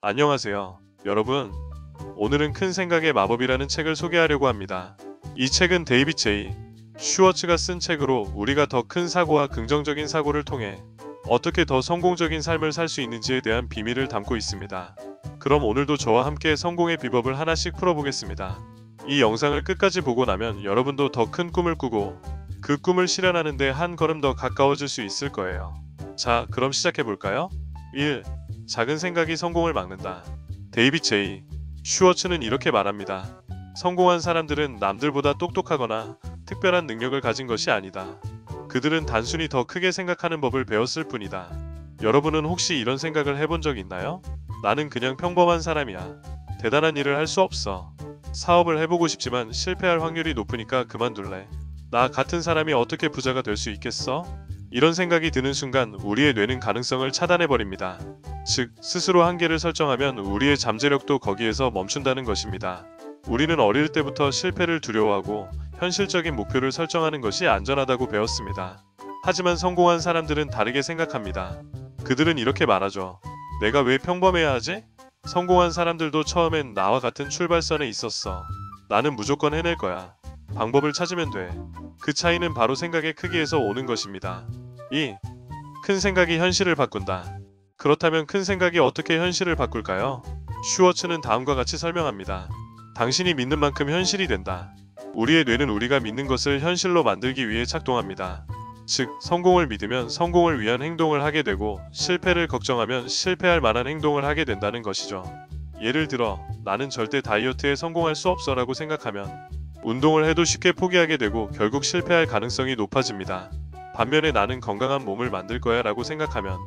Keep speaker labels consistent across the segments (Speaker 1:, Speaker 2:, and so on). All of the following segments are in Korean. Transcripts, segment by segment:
Speaker 1: 안녕하세요. 여러분, 오늘은 큰 생각의 마법이라는 책을 소개하려고 합니다. 이 책은 데이빗 제이 슈워츠가 쓴 책으로 우리가 더 큰 사고와 긍정적인 사고를 통해 어떻게 더 성공적인 삶을 살 수 있는지에 대한 비밀을 담고 있습니다. 그럼 오늘도 저와 함께 성공의 비법을 하나씩 풀어보겠습니다. 이 영상을 끝까지 보고 나면 여러분도 더 큰 꿈을 꾸고 그 꿈을 실현하는데 한 걸음 더 가까워질 수 있을 거예요. 자, 그럼 시작해볼까요? 1. 작은 생각이 성공을 막는다. 데이빗 제이 슈워츠는 이렇게 말합니다. 성공한 사람들은 남들보다 똑똑하거나 특별한 능력을 가진 것이 아니다. 그들은 단순히 더 크게 생각하는 법을 배웠을 뿐이다. 여러분은 혹시 이런 생각을 해본 적 있나요? 나는 그냥 평범한 사람이야. 대단한 일을 할 수 없어. 사업을 해보고 싶지만 실패할 확률이 높으니까 그만둘래. 나 같은 사람이 어떻게 부자가 될 수 있겠어? 이런 생각이 드는 순간 우리의 뇌는 가능성을 차단해버립니다. 즉, 스스로 한계를 설정하면 우리의 잠재력도 거기에서 멈춘다는 것입니다. 우리는 어릴 때부터 실패를 두려워하고 현실적인 목표를 설정하는 것이 안전하다고 배웠습니다. 하지만 성공한 사람들은 다르게 생각합니다. 그들은 이렇게 말하죠. 내가 왜 평범해야 하지? 성공한 사람들도 처음엔 나와 같은 출발선에 있었어. 나는 무조건 해낼 거야. 방법을 찾으면 돼. 그 차이는 바로 생각의 크기에서 오는 것입니다. 2. 큰 생각이 현실을 바꾼다. 그렇다면 큰 생각이 어떻게 현실을 바꿀까요? 슈워츠는 다음과 같이 설명합니다. 당신이 믿는 만큼 현실이 된다. 우리의 뇌는 우리가 믿는 것을 현실로 만들기 위해 작동합니다. 즉, 성공을 믿으면 성공을 위한 행동을 하게 되고 실패를 걱정하면 실패할 만한 행동을 하게 된다는 것이죠. 예를 들어, 나는 절대 다이어트에 성공할 수 없어 라고 생각하면 운동을 해도 쉽게 포기하게 되고 결국 실패할 가능성이 높아집니다. 반면에 나는 건강한 몸을 만들 거야 라고 생각하면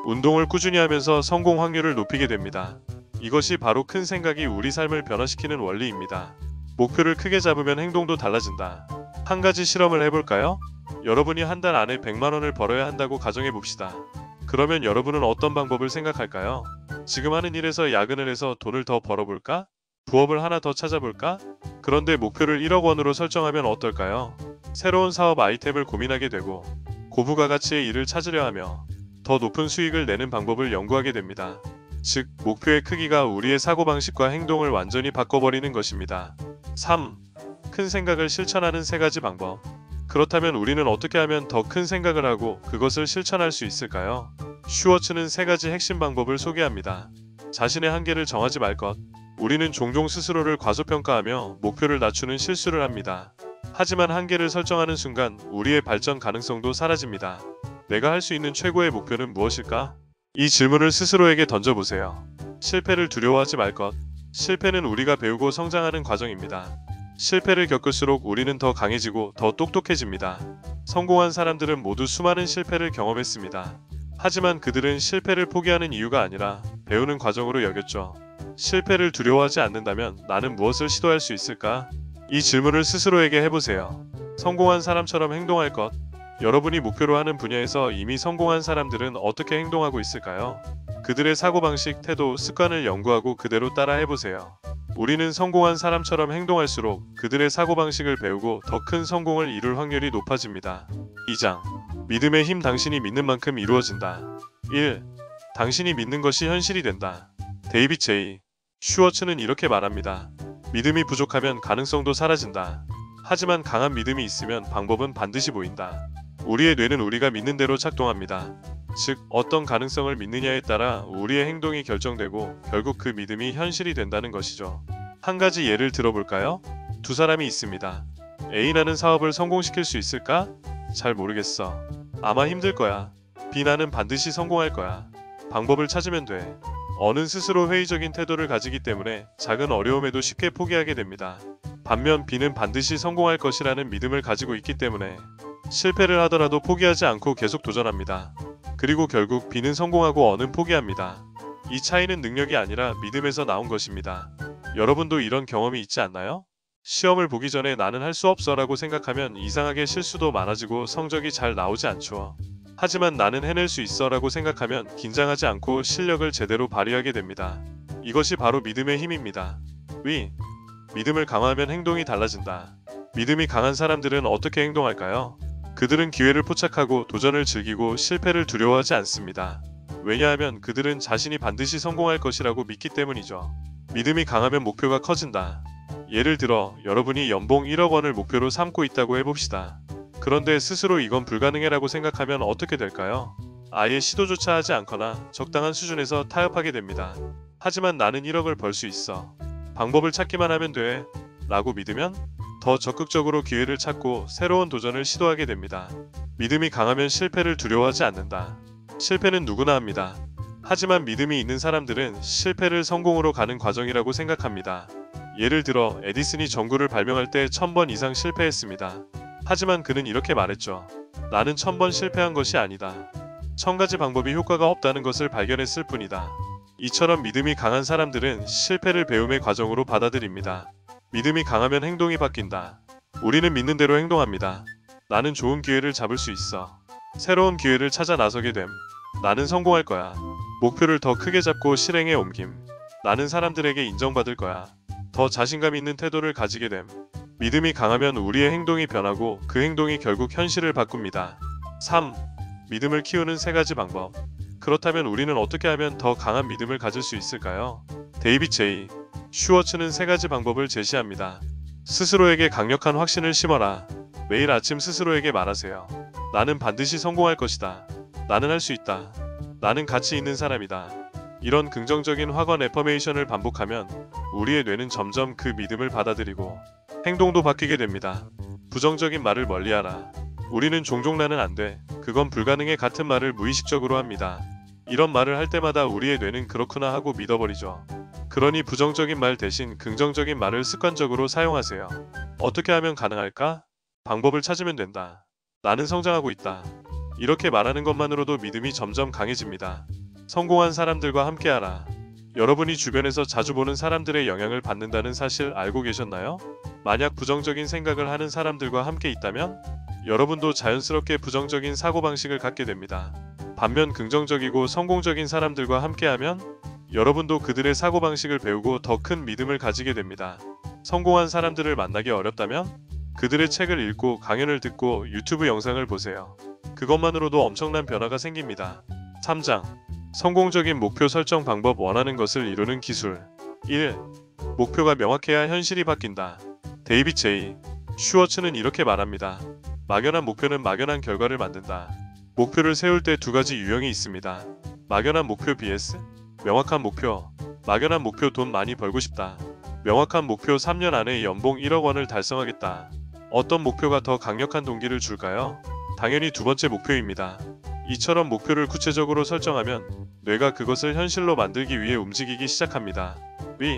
Speaker 1: 운동을 꾸준히 하면서 성공 확률을 높이게 됩니다. 이것이 바로 큰 생각이 우리 삶을 변화시키는 원리입니다. 목표를 크게 잡으면 행동도 달라진다. 한 가지 실험을 해볼까요? 여러분이 한 달 안에 100만 원을 벌어야 한다고 가정해봅시다. 그러면 여러분은 어떤 방법을 생각할까요? 지금 하는 일에서 야근을 해서 돈을 더 벌어볼까? 부업을 하나 더 찾아볼까? 그런데 목표를 1억 원으로 설정하면 어떨까요? 새로운 사업 아이템을 고민하게 되고 고부가 가치의 일을 찾으려 하며 더 높은 수익을 내는 방법을 연구하게 됩니다. 즉, 목표의 크기가 우리의 사고방식과 행동을 완전히 바꿔버리는 것입니다. 3. 큰 생각을 실천하는 세 가지 방법. 그렇다면 우리는 어떻게 하면 더 큰 생각을 하고 그것을 실천할 수 있을까요? 슈워츠는 세 가지 핵심 방법을 소개합니다. 자신의 한계를 정하지 말 것. 우리는 종종 스스로를 과소평가하며 목표를 낮추는 실수를 합니다. 하지만 한계를 설정하는 순간 우리의 발전 가능성도 사라집니다. 내가 할 수 있는 최고의 목표는 무엇일까? 이 질문을 스스로에게 던져보세요. 실패를 두려워하지 말 것. 실패는 우리가 배우고 성장하는 과정입니다. 실패를 겪을수록 우리는 더 강해지고 더 똑똑해집니다. 성공한 사람들은 모두 수많은 실패를 경험했습니다. 하지만 그들은 실패를 포기하는 이유가 아니라 배우는 과정으로 여겼죠. 실패를 두려워하지 않는다면 나는 무엇을 시도할 수 있을까? 이 질문을 스스로에게 해보세요. 성공한 사람처럼 행동할 것. 여러분이 목표로 하는 분야에서 이미 성공한 사람들은 어떻게 행동하고 있을까요? 그들의 사고방식, 태도, 습관을 연구하고 그대로 따라 해보세요. 우리는 성공한 사람처럼 행동할수록 그들의 사고방식을 배우고 더 큰 성공을 이룰 확률이 높아집니다. 2장. 믿음의 힘. 당신이 믿는 만큼 이루어진다. 1. 당신이 믿는 것이 현실이 된다. 데이빗 제이 슈워츠는 이렇게 말합니다. 믿음이 부족하면 가능성도 사라진다. 하지만 강한 믿음이 있으면 방법은 반드시 보인다. 우리의 뇌는 우리가 믿는 대로 작동합니다. 즉, 어떤 가능성을 믿느냐에 따라 우리의 행동이 결정되고 결국 그 믿음이 현실이 된다는 것이죠. 한 가지 예를 들어볼까요? 두 사람이 있습니다. A. 나는 사업을 성공시킬 수 있을까? 잘 모르겠어. 아마 힘들 거야. B. 나는 반드시 성공할 거야. 방법을 찾으면 돼. 어는 스스로 회의적인 태도를 가지기 때문에 작은 어려움에도 쉽게 포기하게 됩니다. 반면 B는 반드시 성공할 것이라는 믿음을 가지고 있기 때문에 실패를 하더라도 포기하지 않고 계속 도전합니다. 그리고 결국 B는 성공하고 어는 포기합니다. 이 차이는 능력이 아니라 믿음에서 나온 것입니다. 여러분도 이런 경험이 있지 않나요? 시험을 보기 전에 나는 할 수 없어 라고 생각하면 이상하게 실수도 많아지고 성적이 잘 나오지 않죠. 하지만 나는 해낼 수 있어 라고 생각하면 긴장하지 않고 실력을 제대로 발휘하게 됩니다. 이것이 바로 믿음의 힘입니다. 위. 믿음을 강화하면 행동이 달라진다. 믿음이 강한 사람들은 어떻게 행동할까요? 그들은 기회를 포착하고 도전을 즐기고 실패를 두려워하지 않습니다. 왜냐하면 그들은 자신이 반드시 성공할 것이라고 믿기 때문이죠. 믿음이 강하면 목표가 커진다. 예를 들어 여러분이 연봉 1억 원을 목표로 삼고 있다고 해봅시다. 그런데 스스로 이건 불가능해라고 생각하면 어떻게 될까요? 아예 시도조차 하지 않거나 적당한 수준에서 타협하게 됩니다. 하지만 나는 1억을 벌 수 있어. 방법을 찾기만 하면 돼. 라고 믿으면 더 적극적으로 기회를 찾고 새로운 도전을 시도하게 됩니다. 믿음이 강하면 실패를 두려워하지 않는다. 실패는 누구나 합니다. 하지만 믿음이 있는 사람들은 실패를 성공으로 가는 과정이라고 생각합니다. 예를 들어 에디슨이 전구를 발명할 때 1000번 이상 실패했습니다. 하지만 그는 이렇게 말했죠. 나는 1000번 실패한 것이 아니다. 1000가지 방법이 효과가 없다는 것을 발견했을 뿐이다. 이처럼 믿음이 강한 사람들은 실패를 배움의 과정으로 받아들입니다. 믿음이 강하면 행동이 바뀐다. 우리는 믿는 대로 행동합니다. 나는 좋은 기회를 잡을 수 있어. 새로운 기회를 찾아 나서게 됨. 나는 성공할 거야. 목표를 더 크게 잡고 실행에 옮김. 나는 사람들에게 인정받을 거야. 더 자신감 있는 태도를 가지게 됨. 믿음이 강하면 우리의 행동이 변하고 그 행동이 결국 현실을 바꿉니다. 3. 믿음을 키우는 3가지 방법. 그렇다면 우리는 어떻게 하면 더 강한 믿음을 가질 수 있을까요? 데이빗 J. 슈워츠는 3가지 방법을 제시합니다. 스스로에게 강력한 확신을 심어라. 매일 아침 스스로에게 말하세요. 나는 반드시 성공할 것이다. 나는 할 수 있다. 나는 가치 있는 사람이다. 이런 긍정적인 확언 애퍼메이션을 반복하면 우리의 뇌는 점점 그 믿음을 받아들이고 행동도 바뀌게 됩니다. 부정적인 말을 멀리하라. 우리는 종종 나는 안 돼. 그건 불가능해 같은 말을 무의식적으로 합니다. 이런 말을 할 때마다 우리의 뇌는 그렇구나 하고 믿어버리죠. 그러니 부정적인 말 대신 긍정적인 말을 습관적으로 사용하세요. 어떻게 하면 가능할까? 방법을 찾으면 된다. 나는 성장하고 있다. 이렇게 말하는 것만으로도 믿음이 점점 강해집니다. 성공한 사람들과 함께하라. 여러분이 주변에서 자주 보는 사람들의 영향을 받는다는 사실 알고 계셨나요? 만약 부정적인 생각을 하는 사람들과 함께 있다면 여러분도 자연스럽게 부정적인 사고방식을 갖게 됩니다. 반면 긍정적이고 성공적인 사람들과 함께하면 여러분도 그들의 사고방식을 배우고 더 큰 믿음을 가지게 됩니다. 성공한 사람들을 만나기 어렵다면 그들의 책을 읽고 강연을 듣고 유튜브 영상을 보세요. 그것만으로도 엄청난 변화가 생깁니다. 3장. 성공적인 목표 설정 방법. 원하는 것을 이루는 기술. 1. 목표가 명확해야 현실이 바뀐다. 데이빗 J. 슈워츠는 이렇게 말합니다. 막연한 목표는 막연한 결과를 만든다. 목표를 세울 때 2가지 유형이 있습니다. 막연한 목표 vs 명확한 목표. 막연한 목표 돈 많이 벌고 싶다. 명확한 목표 3년 안에 연봉 1억 원을 달성하겠다. 어떤 목표가 더 강력한 동기를 줄까요? 당연히 2번째 목표입니다. 이처럼 목표를 구체적으로 설정하면 뇌가 그것을 현실로 만들기 위해 움직이기 시작합니다. B.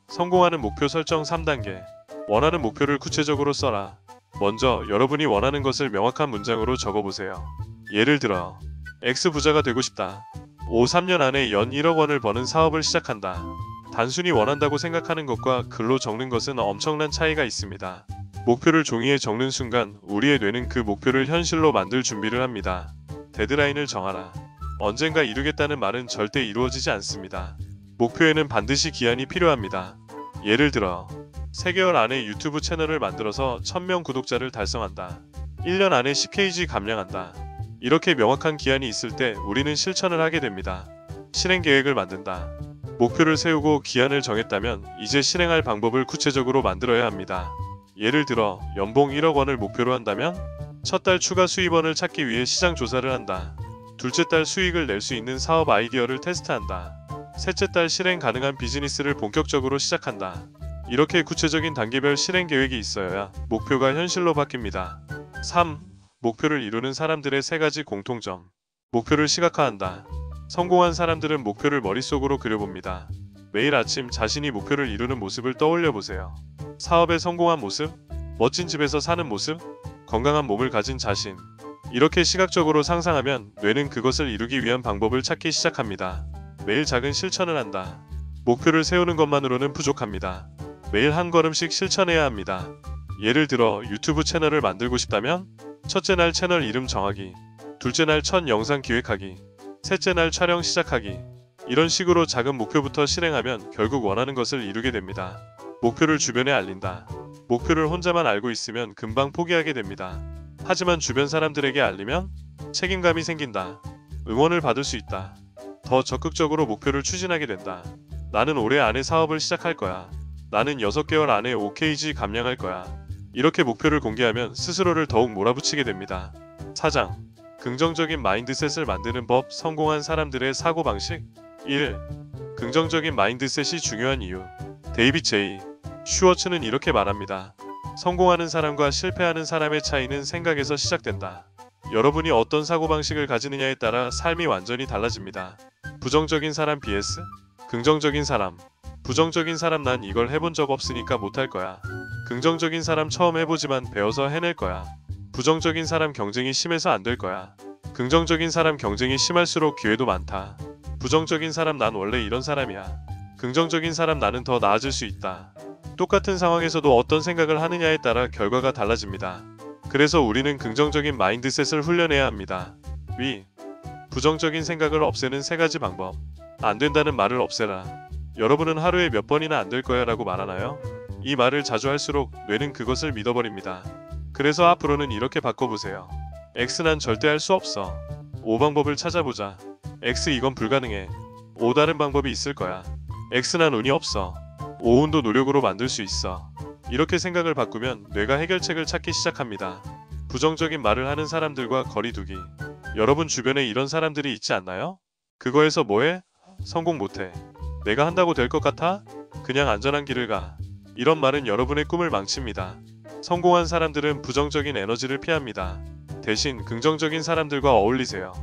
Speaker 1: 성공하는 목표 설정 3단계. 원하는 목표를 구체적으로 써라. 먼저 여러분이 원하는 것을 명확한 문장으로 적어보세요. 예를 들어 X 부자가 되고 싶다. 3년 안에 연 1억 원을 버는 사업을 시작한다. 단순히 원한다고 생각하는 것과 글로 적는 것은 엄청난 차이가 있습니다. 목표를 종이에 적는 순간 우리의 뇌는 그 목표를 현실로 만들 준비를 합니다. 데드라인을 정하라. 언젠가 이루겠다는 말은 절대 이루어지지 않습니다. 목표에는 반드시 기한이 필요합니다. 예를 들어 3개월 안에 유튜브 채널을 만들어서 1000명 구독자를 달성한다. 1년 안에 10kg 감량한다. 이렇게 명확한 기한이 있을 때 우리는 실천을 하게 됩니다. 실행 계획을 만든다. 목표를 세우고 기한을 정했다면 이제 실행할 방법을 구체적으로 만들어야 합니다. 예를 들어 연봉 1억 원을 목표로 한다면 첫 달 추가 수입원을 찾기 위해 시장 조사를 한다. 둘째 달 수익을 낼 수 있는 사업 아이디어를 테스트한다. 셋째 달 실행 가능한 비즈니스를 본격적으로 시작한다. 이렇게 구체적인 단계별 실행 계획이 있어야 목표가 현실로 바뀝니다. 3. 목표를 이루는 사람들의 3가지 공통점. 목표를 시각화한다. 성공한 사람들은 목표를 머릿속으로 그려봅니다. 매일 아침 자신이 목표를 이루는 모습을 떠올려 보세요. 사업에 성공한 모습, 멋진 집에서 사는 모습, 건강한 몸을 가진 자신. 이렇게 시각적으로 상상하면 뇌는 그것을 이루기 위한 방법을 찾기 시작합니다. 매일 작은 실천을 한다. 목표를 세우는 것만으로는 부족합니다. 매일 한 걸음씩 실천해야 합니다. 예를 들어 유튜브 채널을 만들고 싶다면 첫째 날 채널 이름 정하기, 둘째 날 첫 영상 기획하기, 셋째 날 촬영 시작하기. 이런 식으로 작은 목표부터 실행하면 결국 원하는 것을 이루게 됩니다. 목표를 주변에 알린다. 목표를 혼자만 알고 있으면 금방 포기하게 됩니다. 하지만 주변 사람들에게 알리면 책임감이 생긴다. 응원을 받을 수 있다. 더 적극적으로 목표를 추진하게 된다. 나는 올해 안에 사업을 시작할 거야. 나는 6개월 안에 OKG 감량할 거야. 이렇게 목표를 공개하면 스스로를 더욱 몰아붙이게 됩니다. 4장. 긍정적인 마인드셋을 만드는 법. 성공한 사람들의 사고방식. 1. 긍정적인 마인드셋이 중요한 이유. 데이빗 제이 슈워츠는 이렇게 말합니다. 성공하는 사람과 실패하는 사람의 차이는 생각에서 시작된다. 여러분이 어떤 사고방식을 가지느냐에 따라 삶이 완전히 달라집니다. 부정적인 사람 vs 긍정적인 사람. 부정적인 사람 난 이걸 해본 적 없으니까 못할 거야. 긍정적인 사람 처음 해보지만 배워서 해낼 거야. 부정적인 사람 경쟁이 심해서 안 될 거야. 긍정적인 사람 경쟁이 심할수록 기회도 많다. 부정적인 사람 난 원래 이런 사람이야. 긍정적인 사람 나는 더 나아질 수 있다. 똑같은 상황에서도 어떤 생각을 하느냐에 따라 결과가 달라집니다. 그래서 우리는 긍정적인 마인드셋을 훈련해야 합니다. 위. 부정적인 생각을 없애는 3가지 방법. 안 된다는 말을 없애라. 여러분은 하루에 몇 번이나 안 될 거야 라고 말하나요? 이 말을 자주 할수록 뇌는 그것을 믿어버립니다. 그래서 앞으로는 이렇게 바꿔보세요. X 난 절대 할 수 없어. O 방법을 찾아보자. X 이건 불가능해. O 다른 방법이 있을 거야. X 난 운이 없어. O 운도 노력으로 만들 수 있어. 이렇게 생각을 바꾸면 뇌가 해결책을 찾기 시작합니다. 부정적인 말을 하는 사람들과 거리두기. 여러분 주변에 이런 사람들이 있지 않나요? 그거에서 뭐해? 성공 못해. 내가 한다고 될 것 같아? 그냥 안전한 길을 가. 이런 말은 여러분의 꿈을 망칩니다. 성공한 사람들은 부정적인 에너지를 피합니다. 대신 긍정적인 사람들과 어울리세요.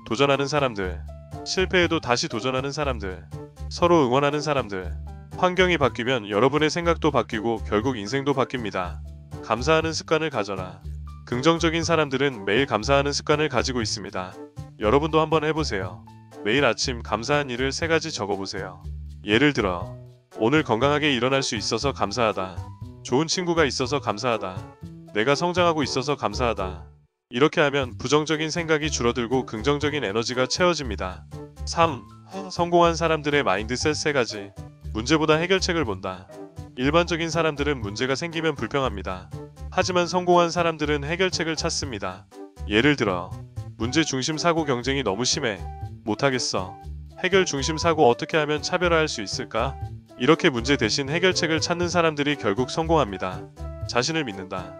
Speaker 1: 도전하는 사람들, 실패해도 다시 도전하는 사람들, 서로 응원하는 사람들. 환경이 바뀌면 여러분의 생각도 바뀌고 결국 인생도 바뀝니다. 감사하는 습관을 가져라. 긍정적인 사람들은 매일 감사하는 습관을 가지고 있습니다. 여러분도 한번 해보세요. 매일 아침 감사한 일을 3가지 적어보세요. 예를 들어 오늘 건강하게 일어날 수 있어서 감사하다. 좋은 친구가 있어서 감사하다. 내가 성장하고 있어서 감사하다. 이렇게 하면 부정적인 생각이 줄어들고 긍정적인 에너지가 채워집니다. 3. 성공한 사람들의 마인드셋 3가지. 문제보다 해결책을 본다. 일반적인 사람들은 문제가 생기면 불평합니다. 하지만 성공한 사람들은 해결책을 찾습니다. 예를 들어 문제 중심 사고 경쟁이 너무 심해. 못하겠어. 해결 중심 사고 어떻게 하면 차별화할 수 있을까? 이렇게 문제 대신 해결책을 찾는 사람들이 결국 성공합니다. 자신을 믿는다.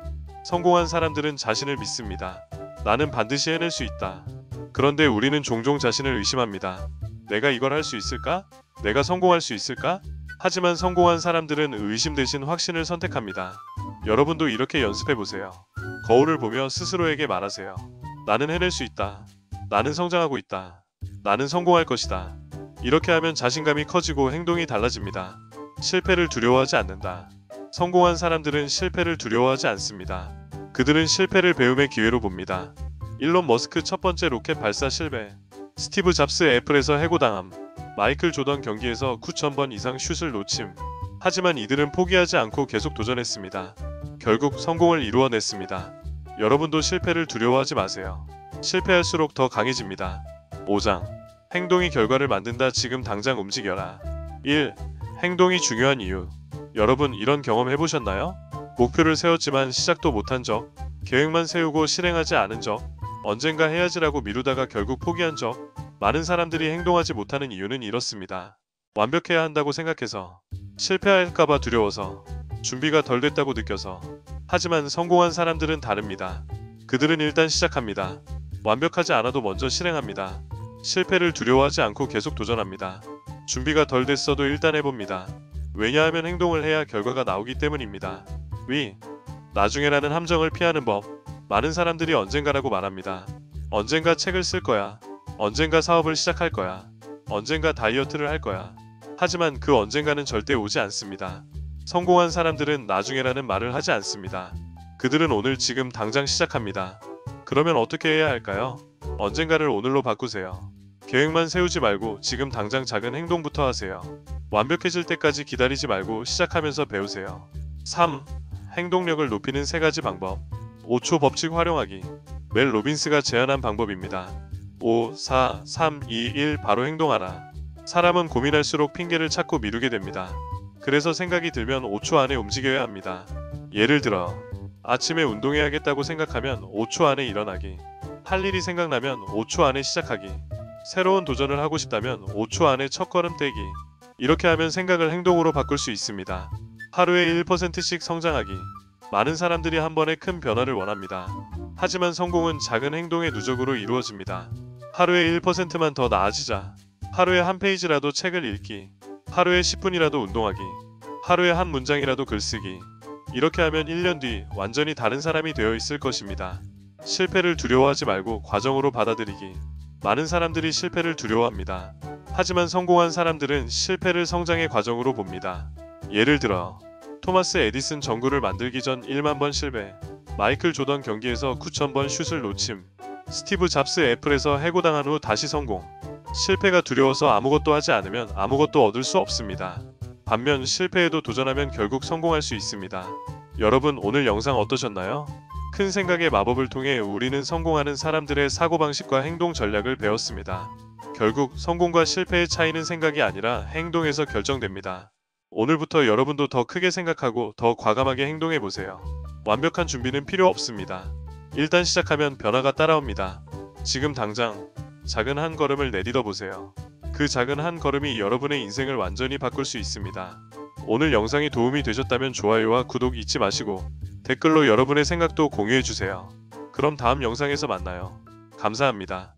Speaker 1: 성공한 사람들은 자신을 믿습니다. 나는 반드시 해낼 수 있다. 그런데 우리는 종종 자신을 의심합니다. 내가 이걸 할 수 있을까? 내가 성공할 수 있을까? 하지만 성공한 사람들은 의심 대신 확신을 선택합니다. 여러분도 이렇게 연습해보세요. 거울을 보며 스스로에게 말하세요. 나는 해낼 수 있다. 나는 성장하고 있다. 나는 성공할 것이다. 이렇게 하면 자신감이 커지고 행동이 달라집니다. 실패를 두려워하지 않는다. 성공한 사람들은 실패를 두려워하지 않습니다. 그들은 실패를 배움의 기회로 봅니다. 일론 머스크 첫 번째 로켓 발사 실패. 스티브 잡스 애플에서 해고당함. 마이클 조던 경기에서 9,000번 이상 슛을 놓침. 하지만 이들은 포기하지 않고 계속 도전했습니다. 결국 성공을 이루어냈습니다. 여러분도 실패를 두려워하지 마세요. 실패할수록 더 강해집니다. 5장. 행동이 결과를 만든다. 지금 당장 움직여라. 1. 행동이 중요한 이유. 여러분 이런 경험 해보셨나요? 목표를 세웠지만 시작도 못한 적, 계획만 세우고 실행하지 않은 적, 언젠가 해야지라고 미루다가 결국 포기한 적. 많은 사람들이 행동하지 못하는 이유는 이렇습니다. 완벽해야 한다고 생각해서, 실패할까봐 두려워서, 준비가 덜 됐다고 느껴서. 하지만 성공한 사람들은 다릅니다. 그들은 일단 시작합니다. 완벽하지 않아도 먼저 실행합니다. 실패를 두려워하지 않고 계속 도전합니다. 준비가 덜 됐어도 일단 해봅니다. 왜냐하면 행동을 해야 결과가 나오기 때문입니다. 위. 나중에라는 함정을 피하는 법. 많은 사람들이 언젠가라고 말합니다. 언젠가 책을 쓸 거야. 언젠가 사업을 시작할 거야. 언젠가 다이어트를 할 거야. 하지만 그 언젠가는 절대 오지 않습니다. 성공한 사람들은 나중에라는 말을 하지 않습니다. 그들은 오늘 지금 당장 시작합니다. 그러면 어떻게 해야 할까요? 언젠가를 오늘로 바꾸세요. 계획만 세우지 말고 지금 당장 작은 행동부터 하세요. 완벽해질 때까지 기다리지 말고 시작하면서 배우세요. 3. 행동력을 높이는 3가지 방법. 5초 법칙 활용하기. 멜 로빈스가 제안한 방법입니다. 5, 4, 3, 2, 1 바로 행동하라. 사람은 고민할수록 핑계를 찾고 미루게 됩니다. 그래서 생각이 들면 5초 안에 움직여야 합니다. 예를 들어 아침에 운동해야겠다고 생각하면 5초 안에 일어나기. 할 일이 생각나면 5초 안에 시작하기. 새로운 도전을 하고 싶다면 5초 안에 첫걸음 떼기. 이렇게 하면 생각을 행동으로 바꿀 수 있습니다. 하루에 1%씩 성장하기. 많은 사람들이 한 번에 큰 변화를 원합니다. 하지만 성공은 작은 행동의 누적으로 이루어집니다. 하루에 1%만 더 나아지자. 하루에 한 페이지라도 책을 읽기. 하루에 10분이라도 운동하기. 하루에 한 문장이라도 글쓰기. 이렇게 하면 1년 뒤 완전히 다른 사람이 되어 있을 것입니다. 실패를 두려워하지 말고 과정으로 받아들이기. 많은 사람들이 실패를 두려워합니다. 하지만 성공한 사람들은 실패를 성장의 과정으로 봅니다. 예를 들어 토마스 에디슨 전구를 만들기 전 1만 번 실패, 마이클 조던 경기에서 9,000번 슛을 놓침, 스티브 잡스 애플에서 해고당한 후 다시 성공. 실패가 두려워서 아무것도 하지 않으면 아무것도 얻을 수 없습니다. 반면 실패에도 도전하면 결국 성공할 수 있습니다. 여러분, 오늘 영상 어떠셨나요? 큰 생각의 마법을 통해 우리는 성공하는 사람들의 사고방식과 행동 전략을 배웠습니다. 결국 성공과 실패의 차이는 생각이 아니라 행동에서 결정됩니다. 오늘부터 여러분도 더 크게 생각하고 더 과감하게 행동해보세요. 완벽한 준비는 필요 없습니다. 일단 시작하면 변화가 따라옵니다. 지금 당장 작은 한 걸음을 내딛어 보세요. 그 작은 한 걸음이 여러분의 인생을 완전히 바꿀 수 있습니다. 오늘 영상이 도움이 되셨다면 좋아요와 구독 잊지 마시고 댓글로 여러분의 생각도 공유해주세요. 그럼 다음 영상에서 만나요. 감사합니다.